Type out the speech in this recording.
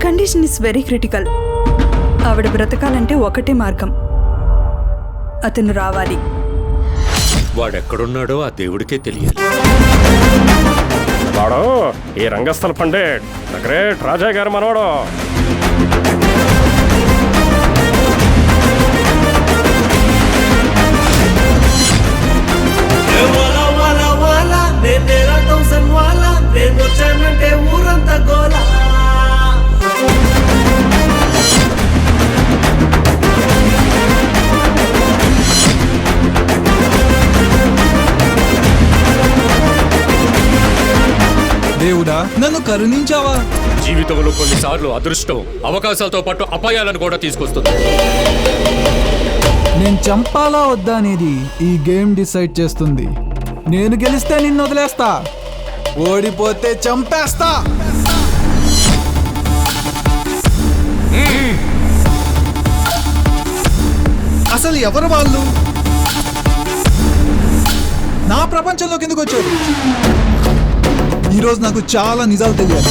Condition is very critical. ఆవిడ బ్రతకాలంటే ఒకటే మార్గం, అతను రావాలి. వాడెక్కడున్నాడో ఆ దేవుడికే తెలియాలి. వాడు ఈ రంగస్థల పండిట్, ద గ్రేట్ రాజా గారు మనవాడు. ఊరంతా గోలా దేవుడా నన్ను కరుణించావా? జీవితంలో కొన్నిసార్లు అదృష్టం అవకాశాలతో పాటు అపాయాలను కూడా తీసుకొస్తుంది. నేను చంపాలా వద్దా అనేది ఈ గేమ్ డిసైడ్ చేస్తుంది. నేను గెలిస్తే నిన్ను వదిలేస్తా, ఓడిపోతే చంపేస్తా. అసలు ఎవరు వాళ్ళు? నా ప్రపంచంలోకి ఎందుకు వచ్చారు? ఈరోజు నాకు చాలా నిజాలు తెలియాలి.